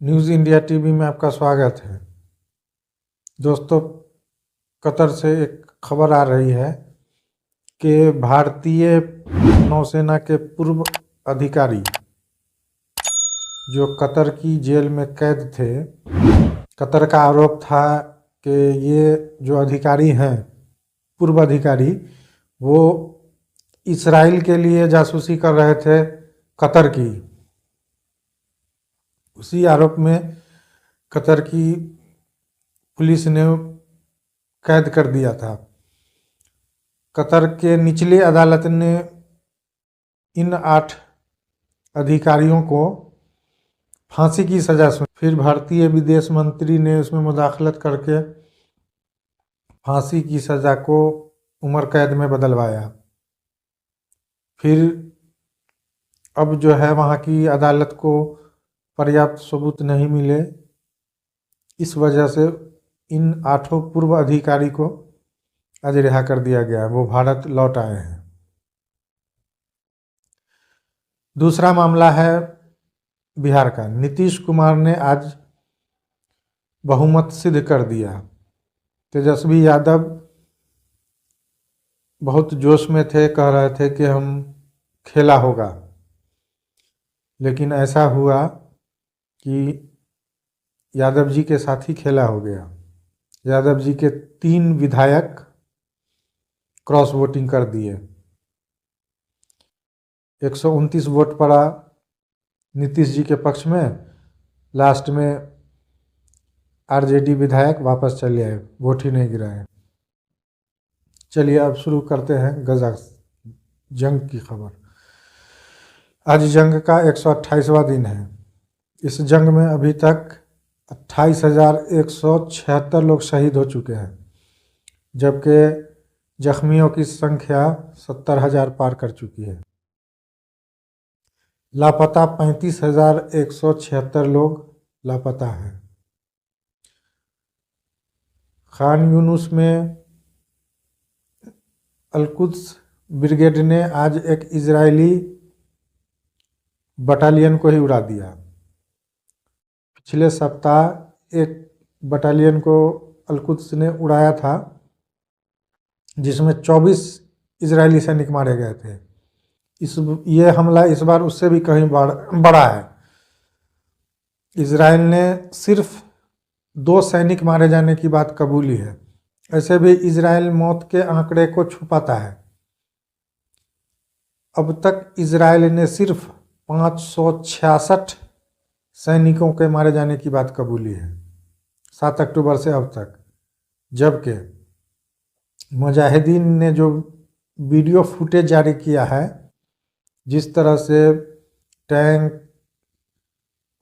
News India TV में आपका स्वागत है। दोस्तों, कतर से एक खबर आ रही है कि भारतीय नौसेना के पूर्व अधिकारी जो कतर की जेल में कैद थे, कतर का आरोप था कि ये जो अधिकारी हैं, पूर्व अधिकारी, वो इजराइल के लिए जासूसी कर रहे थे कतर की। उसी आरोप में कतर की पुलिस ने कैद कर दिया था। कतर के निचली अदालत ने इन 8 अधिकारियों को फांसी की सज़ा सुनाई। फिर भारतीय विदेश मंत्री ने उसमें मुदाखलत करके फांसी की सज़ा को उम्र कैद में बदलवाया। फिर अब जो है वहाँ की अदालत को पर्याप्त सबूत नहीं मिले, इस वजह से इन 8 पूर्व अधिकारी को आज रिहा कर दिया गया। वो भारत लौट आए हैं। दूसरा मामला है बिहार का। नीतीश कुमार ने आज बहुमत सिद्ध कर दिया। तेजस्वी यादव बहुत जोश में थे, कह रहे थे कि हम खेला होगा, लेकिन ऐसा हुआ कि यादव जी के साथ ही खेला हो गया। यादव जी के 3 विधायक क्रॉस वोटिंग कर दिए। 129 वोट पड़ा नीतीश जी के पक्ष में। लास्ट में आरजेडी विधायक वापस चले आए, वोट ही नहीं गिराए। चलिए अब शुरू करते हैं गजा जंग की खबर। आज जंग का 128वां दिन है। इस जंग में अभी तक 28,176 लोग शहीद हो चुके हैं, जबकि जख्मियों की संख्या 70,000 पार कर चुकी है। लापता 35,176 लोग लापता हैं। खान यूनुस में अल-कुद्स ब्रिगेड ने आज एक इजरायली बटालियन को ही उड़ा दिया। पिछले सप्ताह एक बटालियन को अल-कुद्स ने उड़ाया था, जिसमें 24 इजरायली सैनिक मारे गए थे। ये हमला इस बार उससे भी कहीं बड़ा है। इजराइल ने सिर्फ 2 सैनिक मारे जाने की बात कबूली है। ऐसे भी इजराइल मौत के आंकड़े को छुपाता है। अब तक इजराइल ने सिर्फ 566 सैनिकों के मारे जाने की बात कबूली है 7 अक्टूबर से अब तक, जबकि मुजाहिदीन ने जो वीडियो फुटेज जारी किया है, जिस तरह से टैंक,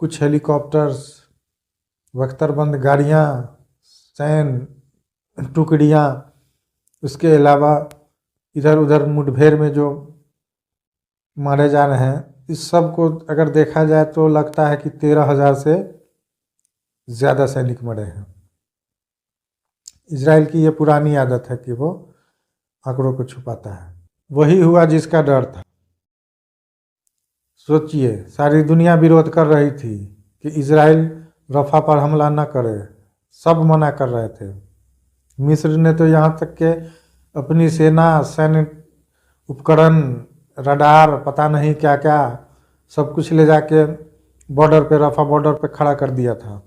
कुछ हेलीकॉप्टर्स, बख्तरबंद गाड़ियाँ, सैन्य टुकड़ियाँ, उसके अलावा इधर उधर मुठभेड़ में जो मारे जा रहे हैं, इस सब को अगर देखा जाए तो लगता है कि 13,000 से ज़्यादा सैनिक मरे हैं। इजराइल की ये पुरानी आदत है कि वो आंकड़ों को छुपाता है। वही हुआ जिसका डर था। सोचिए, सारी दुनिया विरोध कर रही थी कि इजराइल रफा पर हमला न करे, सब मना कर रहे थे। मिस्र ने तो यहाँ तक के अपनी सेना, सैन्य उपकरण, रडार, पता नहीं क्या क्या सब कुछ ले जाके बॉर्डर पे, रफा बॉर्डर पे खड़ा कर दिया था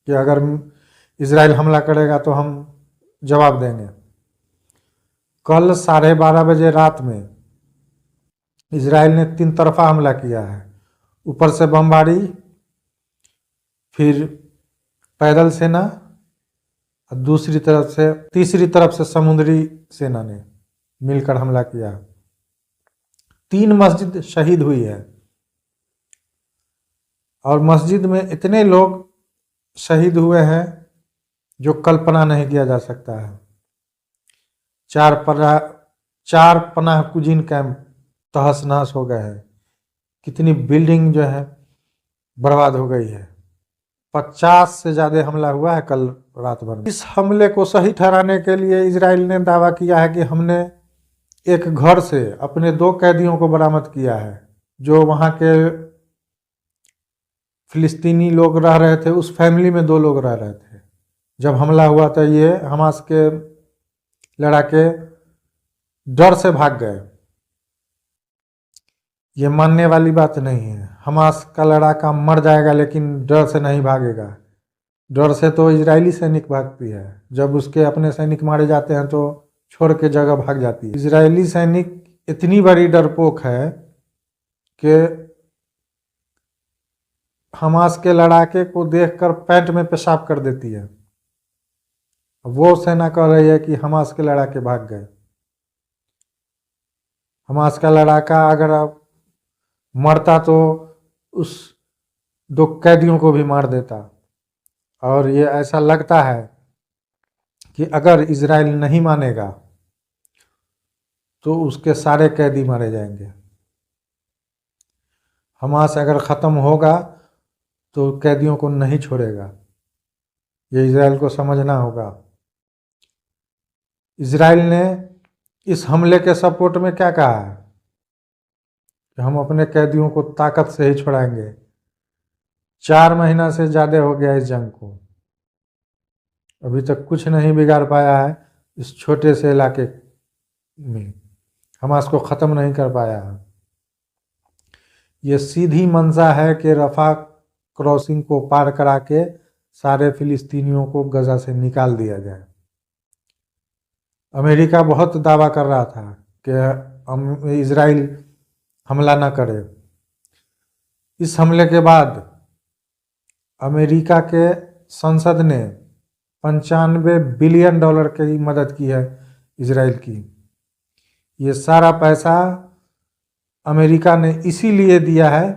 कि अगर इजराइल हमला करेगा तो हम जवाब देंगे। कल 12:30 बजे रात में इजराइल ने 3 तरफा हमला किया है। ऊपर से बमबारी, फिर पैदल सेना, और तीसरी तरफ से समुद्री सेना ने मिलकर हमला किया। 3 मस्जिद शहीद हुई है, और मस्जिद में इतने लोग शहीद हुए हैं जो कल्पना नहीं किया जा सकता है। 4 पनाह कुजीन कैंप तहस नहस हो गए हैं। कितनी बिल्डिंग जो है बर्बाद हो गई है। 50 से ज़्यादा हमला हुआ है कल रात भर में। इस हमले को सही ठहराने के लिए इजराइल ने दावा किया है कि हमने एक घर से अपने 2 कैदियों को बरामद किया है जो वहाँ के फिलिस्तीनी लोग रह रहे थे। उस फैमिली में 2 लोग रह रहे थे। जब हमला हुआ तो ये हमास के लड़ाके डर से भाग गए। ये मानने वाली बात नहीं है। हमास का लड़ाका मर जाएगा लेकिन डर से नहीं भागेगा। डर से तो इजरायली सैनिक भागती है। जब उसके अपने सैनिक मारे जाते हैं तो छोड़ के जगह भाग जाती है। इजरायली सैनिक इतनी बड़ी डरपोक है कि हमास के लड़ाके को देखकर पैंट में पेशाब कर देती है। वो सेना कह रही है कि हमास के लड़ाके भाग गए। हमास का लड़ाका अगर मरता तो उस 2 कैदियों को भी मार देता। और ये ऐसा लगता है कि अगर इजराइल नहीं मानेगा तो उसके सारे कैदी मारे जाएंगे। हमास अगर ख़त्म होगा तो कैदियों को नहीं छोड़ेगा। ये इजराइल को समझना होगा। इजराइल ने इस हमले के सपोर्ट में क्या कहा है कि हम अपने कैदियों को ताकत से ही छुड़ाएंगे। 4 महीना से ज़्यादा हो गया इस जंग को, अभी तक कुछ नहीं बिगाड़ पाया है। इस छोटे से इलाके में हमास को ख़त्म नहीं कर पाया है। ये सीधी मंशा है कि रफा क्रॉसिंग को पार करा के सारे फिलिस्तीनियों को गजा से निकाल दिया जाए। अमेरिका बहुत दावा कर रहा था कि इजराइल हमला ना करे। इस हमले के बाद अमेरिका के संसद ने $95 बिलियन की मदद की है इजराइल की। ये सारा पैसा अमेरिका ने इसीलिए दिया है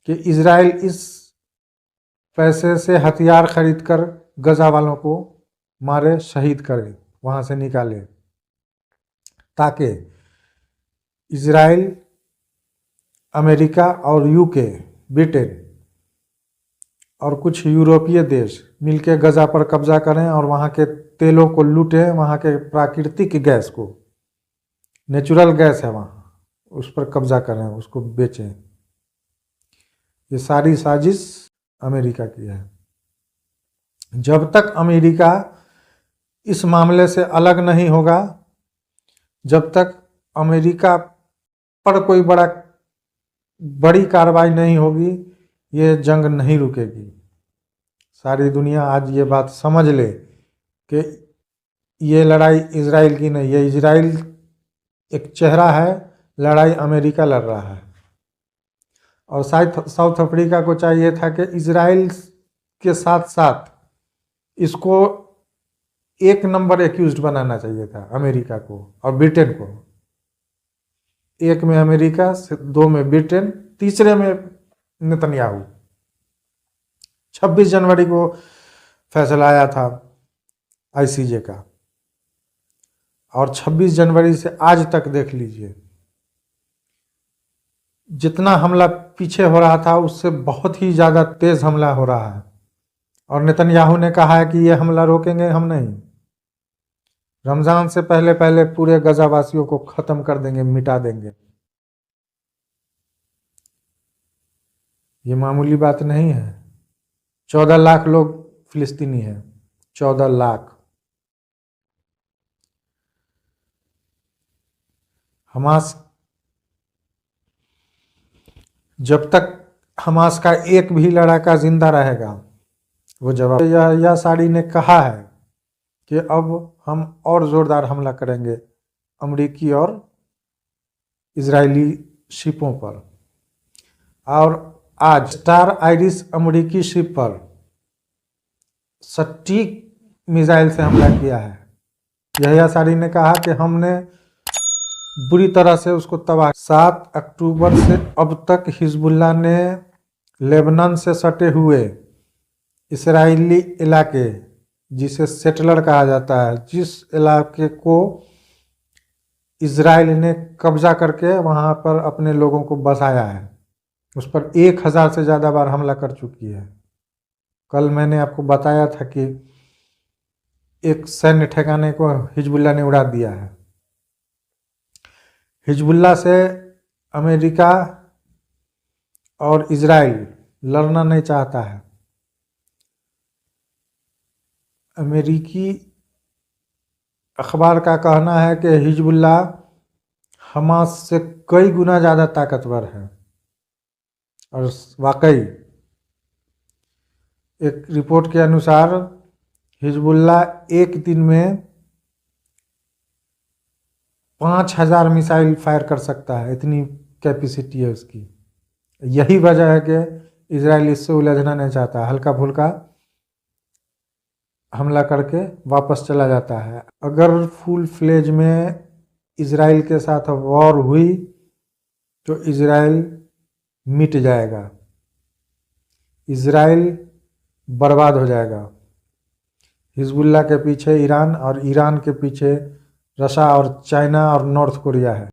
कि इजराइल इस पैसे से हथियार खरीदकर गजा वालों को मारे, शहीद करे, वहाँ से निकाले, ताकि इजराइल, अमेरिका और यूके, ब्रिटेन और कुछ यूरोपीय देश मिलकर गजा पर कब्जा करें और वहाँ के तेलों को लूटें। वहाँ के प्राकृतिक गैस को, नेचुरल गैस है वहाँ, उस पर कब्जा करें, उसको बेचें। ये सारी साजिश अमेरिका की है। जब तक अमेरिका इस मामले से अलग नहीं होगा, जब तक अमेरिका पर कोई बड़ी कार्रवाई नहीं होगी, ये जंग नहीं रुकेगी। सारी दुनिया आज ये बात समझ ले कि ये लड़ाई इजराइल की नहीं है। इजराइल एक चेहरा है, लड़ाई अमेरिका लड़ रहा है। और साउथ अफ्रीका को चाहिए था कि इजराइल के साथ साथ इसको 1 नंबर एक्यूज्ड बनाना चाहिए था, अमेरिका को और ब्रिटेन को। 1 में अमेरिका, 2 में ब्रिटेन, तीसरे में नेतन्याहू। 26 जनवरी को फैसला आया था आईसीजे का, और 26 जनवरी से आज तक देख लीजिए, जितना हमला पीछे हो रहा था उससे बहुत ही ज़्यादा तेज हमला हो रहा है। और नेतन्याहू ने कहा है कि ये हमला रोकेंगे हम नहीं, रमज़ान से पहले पहले पूरे गजावासियों को ख़त्म कर देंगे, मिटा देंगे। ये मामूली बात नहीं है। 14 लाख लोग फिलिस्तीनी हैं, 14 लाख। हमास, जब तक हमास का एक भी लड़ाका जिंदा रहेगा वो जवाब। यह साड़ी ने कहा है कि अब हम और ज़ोरदार हमला करेंगे अमेरिकी और इजरायली शिपों पर। और आज स्टार आइरिस अमेरिकी शिप पर सटीक मिसाइल से हमला किया है। यह साड़ी ने कहा कि हमने बुरी तरह से उसको तबाह। 7 अक्टूबर से अब तक हिजबुल्लाह ने लेबनान से सटे हुए इसराइली इलाके, जिसे सेटलर कहा जाता है, जिस इलाके को इजराइल ने कब्जा करके वहाँ पर अपने लोगों को बसाया है, उस पर 1000 से ज़्यादा बार हमला कर चुकी है। कल मैंने आपको बताया था कि एक सैन्य ठिकाने को हिजबुल्लाह ने उड़ा दिया है। हिजबुल्लाह से अमेरिका और इजराइल लड़ना नहीं चाहता है। अमेरिकी अखबार का कहना है कि हिजबुल्लाह हमास से कई गुना ज़्यादा ताकतवर है, और वाकई एक रिपोर्ट के अनुसार हिजबुल्लाह एक दिन में 5000 मिसाइल फायर कर सकता है, इतनी कैपेसिटी है उसकी। यही वजह है कि इजराइल इससे उलझना नहीं चाहता, हल्का फुल्का हमला करके वापस चला जाता है। अगर फुल फ्लेज में इजराइल के साथ वॉर हुई तो इजराइल मिट जाएगा, इजराइल बर्बाद हो जाएगा। हिजबुल्लाह के पीछे ईरान और ईरान के पीछे रशिया और चाइना और नॉर्थ कोरिया है।